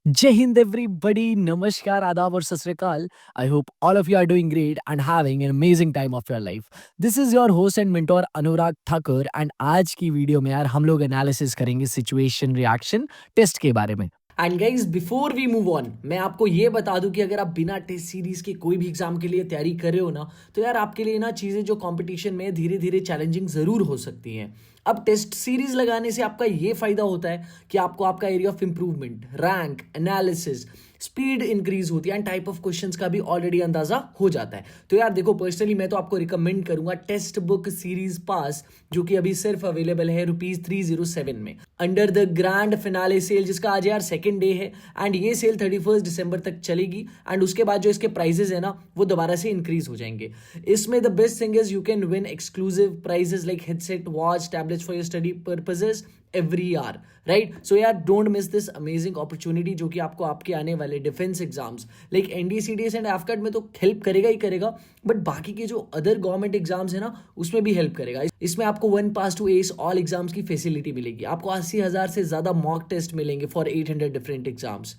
Jai Hind, everybody. Namaskar, Adab, or Sat Sri Akal. I hope all of you are doing great and having an amazing time of your life. This is your host and mentor Anurag Thakur, and आज की video में यार हम लोग analysis करेंगे situation reaction test के बारे में. And guys before we move on मैं आपको ये बता दूं कि अगर आप बिना टेस्ट सीरीज के कोई भी एग्जाम के लिए तैयारी कर रहे हो ना तो यार आपके लिए ना चीज़ें जो कंपटीशन में धीरे धीरे चैलेंजिंग ज़रूर हो सकती हैं. अब टेस्ट सीरीज लगाने से आपका ये फायदा होता है कि आपको आपका area of improvement, rank, analysis, speed increase होती है एंड टाइप ऑफ क्वेश्चंस का भी ऑलरेडी अंदाजा हो जाता है. तो यार देखो, पर्सनली मैं तो आपको रिकमेंड करूंगा टेस्ट बुक सीरीज पास, जो कि अभी सिर्फ अवेलेबल है ₹307 में under the grand finale sale, जिसका आज यार सेकंड डे है एंड ये सेल 31 दिसंबर तक चलेगी. एंड उसके बाद जो इसके प्राइजेस है ना वो दोबारा से इंक्रीज हो जाएंगे. इसमें the best thing is you can win exclusive prizes like headset, watch, tablets for your study purposes every year, right? So yeah, don't miss this amazing opportunity जो कि आपको आपके आने वाले defence exams like NDCDS and AFCAT में तो help करेगा ही करेगा, बट बाकी के जो अदर गवर्नमेंट एग्जाम्स है ना उसमें भी हेल्प करेगा. इसमें आपको 1 पास टू एस ऑल एग्जाम्स की फैसिलिटी मिलेगी. आपको 80,000 से ज़्यादा मॉक टेस्ट मिलेंगे फॉर 800 डिफरेंट एग्जाम्स.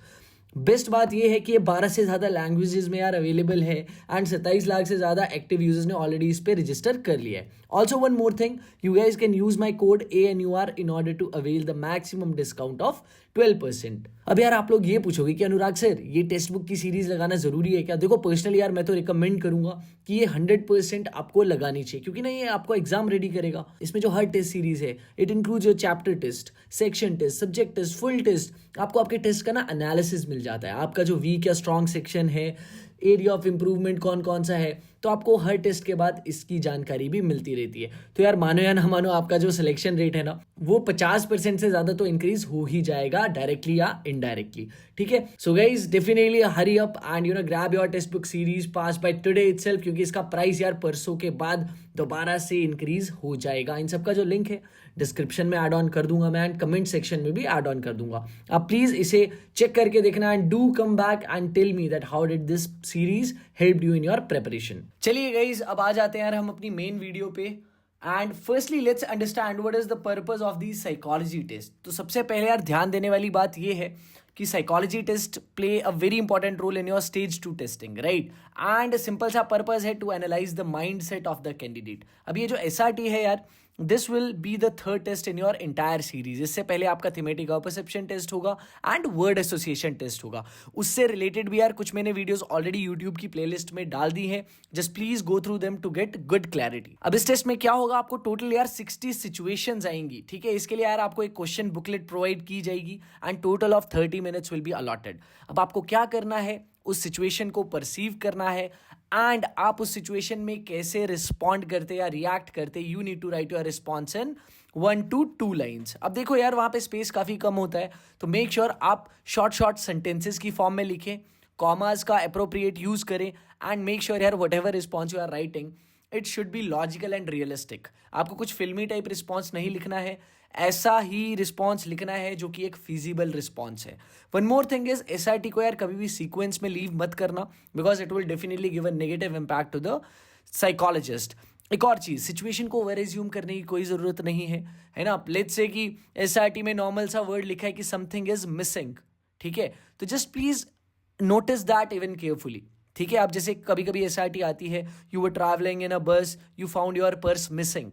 बेस्ट बात यह है कि ये 12 से ज़्यादा लैंग्वेजेस में यार अवेलेबल है एंड 27 लाख से ज़्यादा एक्टिव यूजर्स ने ऑलरेडी इस पर रजिस्टर कर लिया है. Also one more thing, you guys can use my code ANUR in order to avail the maximum discount of 12%. अब यार आप लोग ये पूछोगे कि अनुराग सर ये टेक्स्ट बुक की सीरीज लगाना जरूरी है क्या? देखो पर्सनली यार मैं तो रिकमेंड करूंगा कि ये 100% आपको लगानी चाहिए, क्योंकि ना ये आपको एग्जाम रेडी करेगा. इसमें जो हर टेस्ट सीरीज है it includes your chapter test, section test, subject test, full test. आपको आपके टेस्ट का ना एनालिसिस मिल जाता है, आपका जो वीक या स्ट्रॉन्ग सेक्शन है, एरिया ऑफ इंप्रूवमेंट कौन कौन सा है, तो आपको हर टेस्ट के बाद इसकी जानकारी भी मिलती रहती है. तो यार मानो या ना मानो, आपका जो सिलेक्शन रेट है ना वो 50% से ज़्यादा तो इंक्रीज हो ही जाएगा, डायरेक्टली या इनडायरेक्टली. ठीक है, सो guys definitely hurry up and grab your textbook series pass by today itself, क्योंकि इसका प्राइस यार परसों के बाद दोबारा से इंक्रीज हो जाएगा. इन सबका जो लिंक है डिस्क्रिप्शन में ऐड ऑन कर दूंगा मैं एंड कमेंट सेक्शन में भी ऐड ऑन कर दूंगा. आप प्लीज इसे चेक करके देखना and do come back and tell me that how did this series help you in your preparation. चलिए गाइज अब आ जाते हैं यार हम अपनी मेन वीडियो पे. And firstly let's understand what is the purpose of the psychology test. तो सबसे पहले यार ध्यान देने वाली बात ये है कि psychology test play a very important role in your stage 2 testing, right? And simple सा पर्पस है to analyse the mindset of the candidate. अब ये जो SRT है यार, this will be the third test in your entire series. इससे पहले आपका थीमेटिक और परसेप्शन टेस्ट होगा एंड वर्ड एसोसिएशन टेस्ट होगा. उससे रिलेटेड भी यार कुछ मैंने वीडियोस ऑलरेडी यूट्यूब की प्लेलिस्ट में डाल दी हैं. Just please go through them to get good clarity. अब इस टेस्ट में क्या होगा, आपको टोटल यार 60 सिचुएशंस आएंगी. ठीक है, इसके लिए यार आपको एक क्वेश्चन बुकलेट प्रोवाइड की जाएगी and total of 30 minutes will be allotted. अब आपको क्या करना है, उस सिचुएशन को परसीव करना है एंड आप उस सिचुएशन में कैसे रिस्पॉन्ड करते या रिएक्ट करते. You need to write your response in 1 to 2 lines. अब देखो यार वहाँ पे स्पेस काफ़ी कम होता है, तो मेक श्योर आप शॉर्ट सेंटेंसेस की फॉर्म में लिखें, कॉमास का अप्रोप्रिएट यूज़ करें एंड मेक श्योर यार whatever response you are writing it should be logical and realistic. आपको कुछ फिल्मी टाइप रिस्पॉन्स नहीं लिखना है, ऐसा ही रिस्पॉन्स लिखना है जो कि एक फिजिबल रिस्पॉन्स है. One more thing is SRT को यार कभी भी सीक्वेंस में लीव मत करना, because it will definitely give a negative impact to the psychologist. एक और चीज़, सिचुएशन को ओवर एज्यूम करने की कोई ज़रूरत नहीं है ना. लेट्स से कि SRT में नॉर्मल सा वर्ड लिखा है कि समथिंग इज मिसिंग, ठीक है, तो just please notice that even carefully. ठीक है, आप जैसे कभी कभी SRT आती है, यू वर ट्रैवलिंग इन अ बस, you found your purse missing.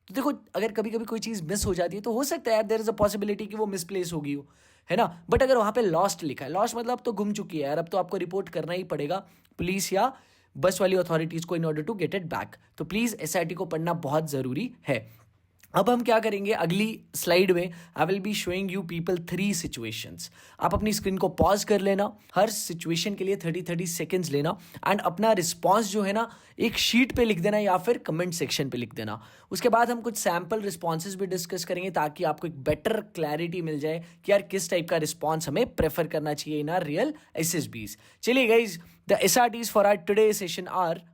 तो देखो अगर कभी कभी कोई चीज़ मिस हो जाती है तो हो सकता है यार देयर इज अ पॉसिबिलिटी कि वो मिसप्लेस होगी हो, है ना. बट अगर वहाँ पे लॉस्ट लिखा है, लॉस्ट मतलब तो गुम चुकी है यार, अब तो आपको रिपोर्ट करना ही पड़ेगा पुलिस या बस वाली अथॉरिटीज़ को in order to get it back. तो प्लीज़ SRT को पढ़ना बहुत ज़रूरी है. अब हम क्या करेंगे, अगली स्लाइड में I will be showing you people 3 situations. आप अपनी स्क्रीन को पॉज कर लेना, हर सिचुएशन के लिए 30 सेकेंड्स लेना एंड अपना रिस्पॉन्स जो है ना एक शीट पे लिख देना या फिर कमेंट सेक्शन पे लिख देना. उसके बाद हम कुछ सैम्पल रिस्पॉन्सेज भी डिस्कस करेंगे ताकि आपको एक बेटर क्लैरिटी मिल जाए कि यार किस टाइप का रिस्पॉन्स हमें प्रेफर करना चाहिए इन आर रियल SSBs. चलिए guys, the SRTs for our today session are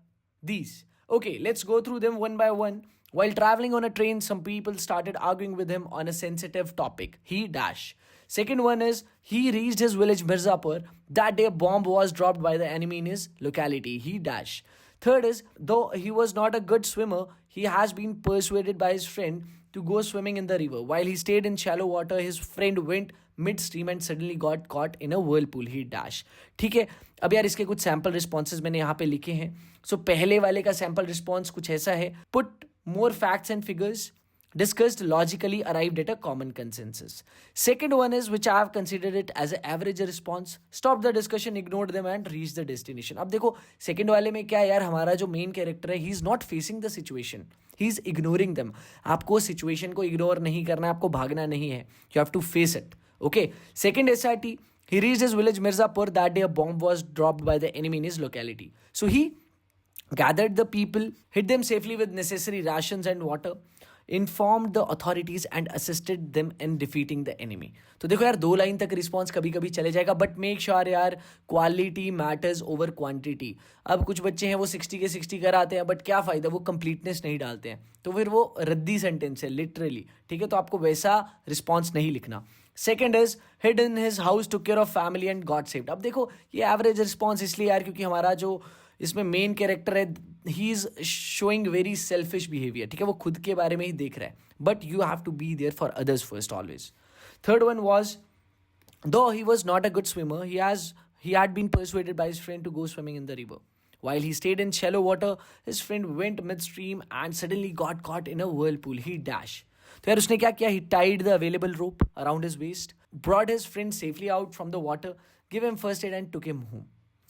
these. Okay, let's go through them one by one. While traveling on a train, some people started arguing with him on a sensitive topic. He dash. Second one is, he reached his village Mirzapur. That day a bomb was dropped by the enemy in his locality. He dash. Third is, though he was not a good swimmer, he has been persuaded by his friend to go swimming in the river. While he stayed in shallow water, his friend went mid stream and suddenly got caught in a whirlpool he dash. ठीक है, अब यार इसके कुछ sample responses मैंने यहाँ पे लिखे हैं। सो पहले वाले का सैम्पल रिस्पॉन्स कुछ ऐसा है, put more facts and figures discussed logically arrived at a common consensus. Second one is which I have considered it as an average response, stop the discussion, ignored them and reach the destination. अब देखो second वाले में क्या है यार, हमारा जो main character है, he is not facing the situation, he is ignoring them. आपको सिचुएशन को इग्नोर नहीं करना है, आपको भागना नहीं है, you have to face it. Okay, second SRT, he reached his village Mirzapur that day. A bomb was dropped by the enemy in his locality, so he gathered the people, hid them safely with necessary rations and water, informed the authorities and assisted them in defeating the enemy. तो देखो यार, 2 line तक response कभी कभी चले जाएगा, but make sure यार quality matters over quantity. अब कुछ बच्चे हैं वो 60 के 60 कराते हैं, बट क्या फ़ायदा, वो कंप्लीटनेस नहीं डालते हैं, तो फिर वो रद्दी सेंटेंस है लिटरली। ठीक है, तो आपको वैसा रिस्पॉन्स नहीं लिखना। Second is hid in his house, took care of family and got saved. अब देखो ये एवरेज रिस्पॉन्स इसलिए यार क्योंकि हमारा जो इसमें मेन कैरेक्टर है, he is showing very selfish behaviour. ठीक है, वो खुद के बारे में ही देख रहा है, but you have to be there for others first always. Third one was, though he was not a good swimmer, he had been persuaded by his friend to go swimming in the river. While he stayed in shallow water, his friend went midstream and suddenly got caught in a whirlpool. He dash. तो यार उसने क्या किया, he tied the available rope around his waist, brought his friend safely out from the water, gave him first aid and took him home.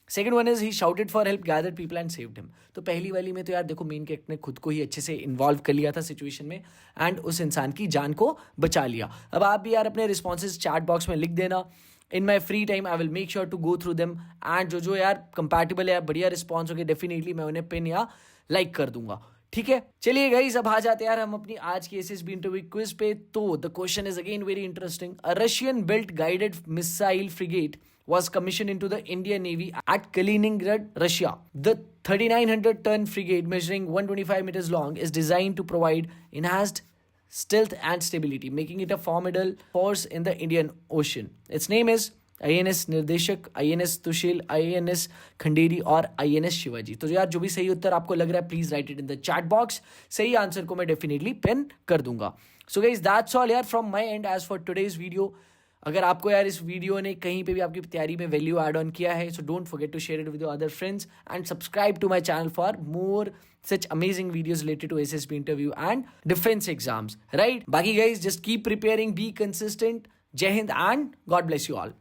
Second one is he shouted for help, gathered people and saved him. तो पहली वाली में तो यार देखो main character ने खुद को ही अच्छे से इन्वॉल्व कर लिया था सिचुएशन में एंड उस इंसान की जान को बचा लिया। अब आप भी यार अपने रिस्पॉन्सेज चैट बॉक्स में लिख देना। In my free time I will make sure to go through them and जो यार कंपैटिबल है, बढ़िया रिस्पॉन्स होगी, डेफिनेटली मैं उन्हें पिन या लाइक कर दूंगा। ठीक है, चलिए गाइस अब आ जाते हैं यार हम अपनी आज की SSB इंटरव्यू क्विज पे। तो the question is again very interesting. A Russian built guided missile frigate was commissioned into the Indian Navy at Kaliningrad, Russia. The 3,900-ton frigate measuring 125 meters long is designed to provide enhanced stealth and stability, making it a formidable force in the Indian Ocean. Its name is INS निर्देशक, INS Tushil, INS Khanderi और INS Shivaji. तो यार जो भी सही उत्तर आपको लग रहा है please write it in the chat box. सही आंसर को मैं डेफिनेटली पिन कर दूंगा। सो गाइस दैट्स ऑल यार from my end as for today's video. अगर आपको यार इस वीडियो ने कहीं पे भी आपकी तैयारी में वैल्यू ऐड ऑन किया है, so don't forget to share it with your other friends and subscribe to my channel for more such amazing videos related to SSB interview and defense exams, right? Baki guys, just keep preparing, be consistent. Jai Hind and God bless you all.